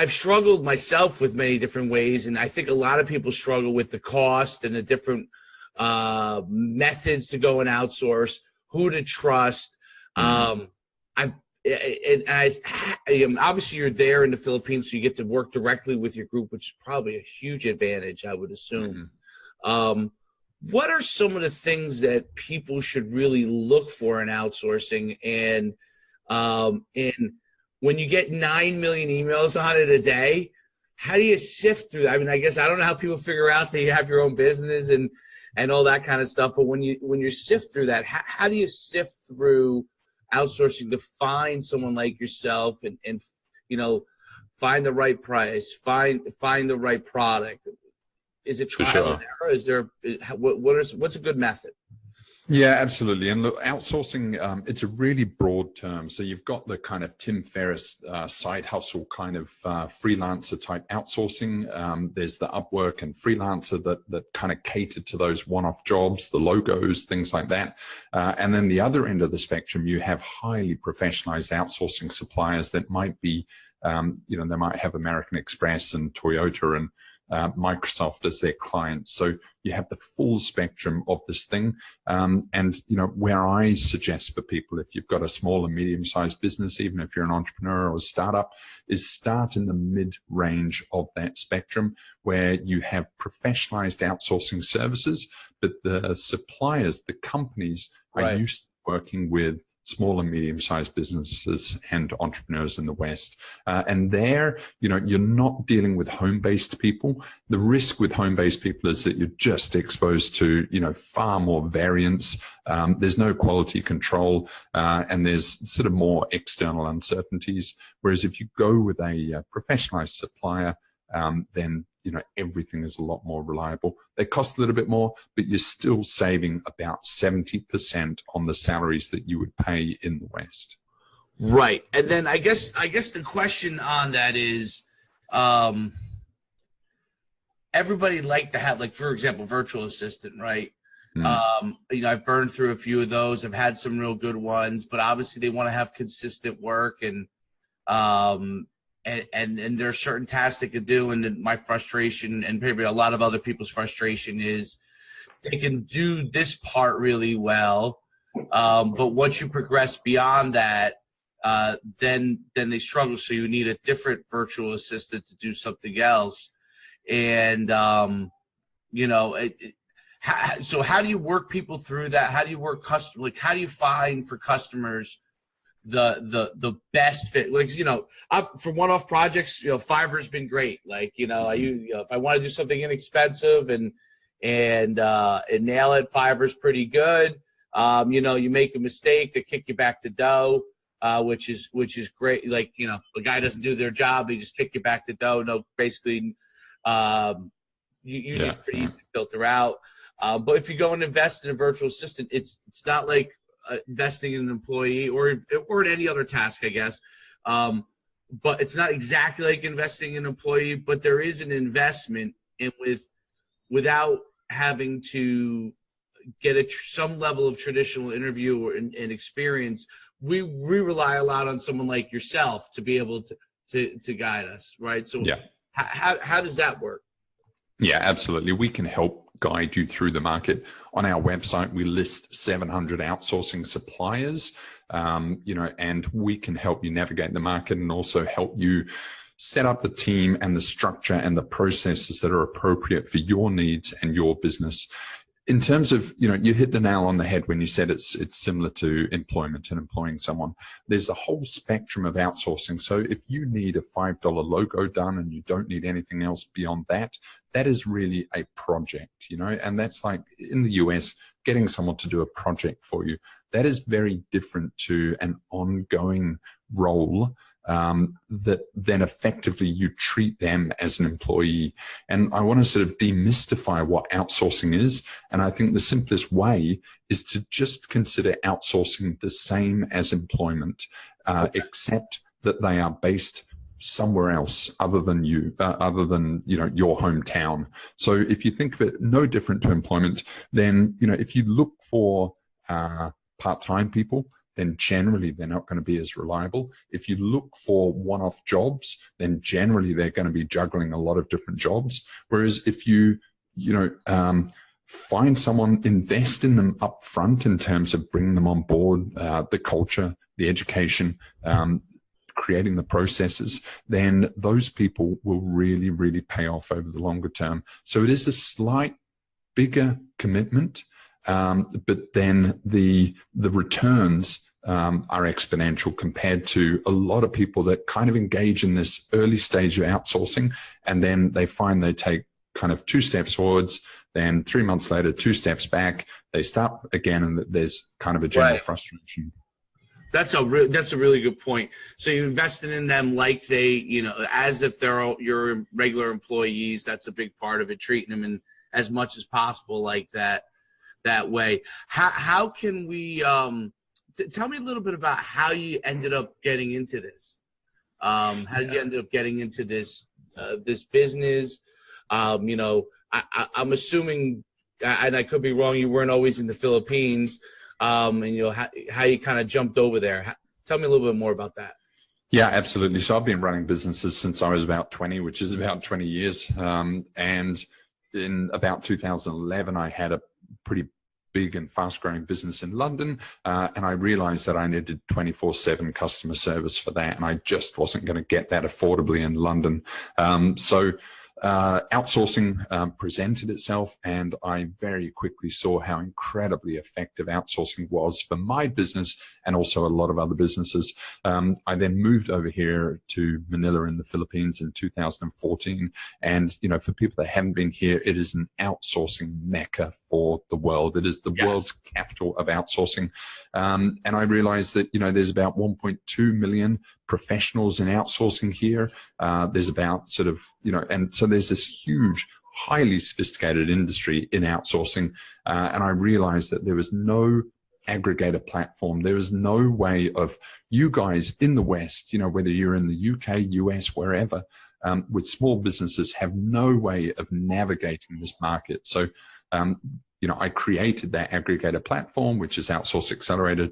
I've struggled myself with many different ways, and I think a lot of people struggle with the cost and the different methods to go and outsource, who to trust. Obviously you're there in the Philippines, so you get to work directly with your group, which is probably a huge advantage, I would assume. What are some of the things that people should really look for in outsourcing? And when you get 9 million emails on it a day, how do you sift through that? I mean, I guess I don't know how people figure out that you have your own business and all that kind of stuff. But when you sift through that, how do you sift through outsourcing to find someone like yourself and find the right price, find the right product? Is it trial and error? Is there what's a good method? Yeah, absolutely. And look, outsourcing, it's a really broad term. So you've got the kind of Tim Ferriss side hustle kind of freelancer type outsourcing. There's the Upwork and Freelancer that kind of cater to those one-off jobs, the logos, things like that. And then the other end of the spectrum, you have highly professionalized outsourcing suppliers that might be, they might have American Express and Toyota and Microsoft as their clients. So you have the full spectrum of this thing. And where I suggest for people, if you've got a small and medium-sized business, even if you're an entrepreneur or a startup, is start in the mid-range of that spectrum where you have professionalized outsourcing services, but the suppliers, the companies are used to working with small and medium-sized businesses and entrepreneurs in the West. And there, you're not dealing with home-based people. The risk with home-based people is that you're just exposed to, far more variance. There's no quality control, and there's sort of more external uncertainties. Whereas if you go with a professionalized supplier, then everything is a lot more reliable. They cost a little bit more, but you're still saving about 70% on the salaries that you would pay in the West. Right. And then I guess the question on that is, everybody like to have, like, for example, virtual assistant, right? I've burned through a few of those. I've had some real good ones, but obviously they want to have consistent work and there are certain tasks they could do, and my frustration and maybe a lot of other people's frustration is they can do this part really well, but once you progress beyond that, then they struggle. So you need a different virtual assistant to do something else, and so how do you work people through that? How do you work how do you find for customers the best fit? Like, for one-off projects, Fiverr's been great. Like, if I want to do something inexpensive and nail it, Fiverr's pretty good. You make a mistake, they kick you back to dough, which is great. Like, the guy doesn't do their job, they just kick you back to dough. No, basically, usually it's pretty easy to filter out. But if you go and invest in a virtual assistant, it's not like investing in an employee or in any other task, I guess. But it's not exactly like investing in an employee, but there is an investment without having to get some level of traditional interview and experience. We rely a lot on someone like yourself to be able to guide us, right? So how does that work? Yeah, absolutely. We can help guide you through the market. On our website, we list 700 outsourcing suppliers, and we can help you navigate the market and also help you set up the team and the structure and the processes that are appropriate for your needs and your business. In terms of, you hit the nail on the head when you said it's similar to employment and employing someone. There's a whole spectrum of outsourcing. So if you need a $5 logo done and you don't need anything else beyond that, that is really a project, and that's like in the US, getting someone to do a project for you. That is very different to an ongoing role that then effectively you treat them as an employee. And I want to sort of demystify what outsourcing is. And I think the simplest way is to just consider outsourcing the same as employment, except that they are based somewhere else other than your hometown. So if you think of it no different to employment, then, if you look for part-time people, then generally they're not going to be as reliable. If you look for one-off jobs, then generally they're going to be juggling a lot of different jobs. Whereas if you find someone, invest in them up front in terms of bringing them on board, the culture, the education, creating the processes, then those people will really, really pay off over the longer term. So it is a slight bigger commitment, but then the returns are exponential compared to a lot of people that kind of engage in this early stage of outsourcing, and then they find they take kind of 2 steps forwards, then 3 months later 2 steps back, they start again, and there's kind of a general frustration. That's a really good point. So you're investing in them like they, as if they're your regular employees. That's a big part of it, treating them in as much as possible like that way. How can we tell me a little bit about how you ended up getting into this? How did you end up getting into this business? I'm assuming, and I could be wrong, you weren't always in the Philippines, and how you kind of jumped over there. Tell me a little bit more about that. Yeah, absolutely. So I've been running businesses since I was about 20, which is about 20 years. And in about 2011, I had a pretty big and fast-growing business in London, and I realized that I needed 24/7 customer service for that, and I just wasn't going to get that affordably in London. So outsourcing presented itself, and I very quickly saw how incredibly effective outsourcing was for my business and also a lot of other businesses. I then moved over here to Manila in the Philippines in 2014, and for people that haven't been here, it is an outsourcing mecca for the world. It is the world's capital of outsourcing, and I realized that there's about 1.2 million professionals in outsourcing here. There's about and so there's this huge, highly sophisticated industry in outsourcing. And I realized that there was no aggregator platform. There was no way of you guys in the West, whether you're in the UK, US, wherever, with small businesses have no way of navigating this market. So, I created that aggregator platform, which is Outsource Accelerator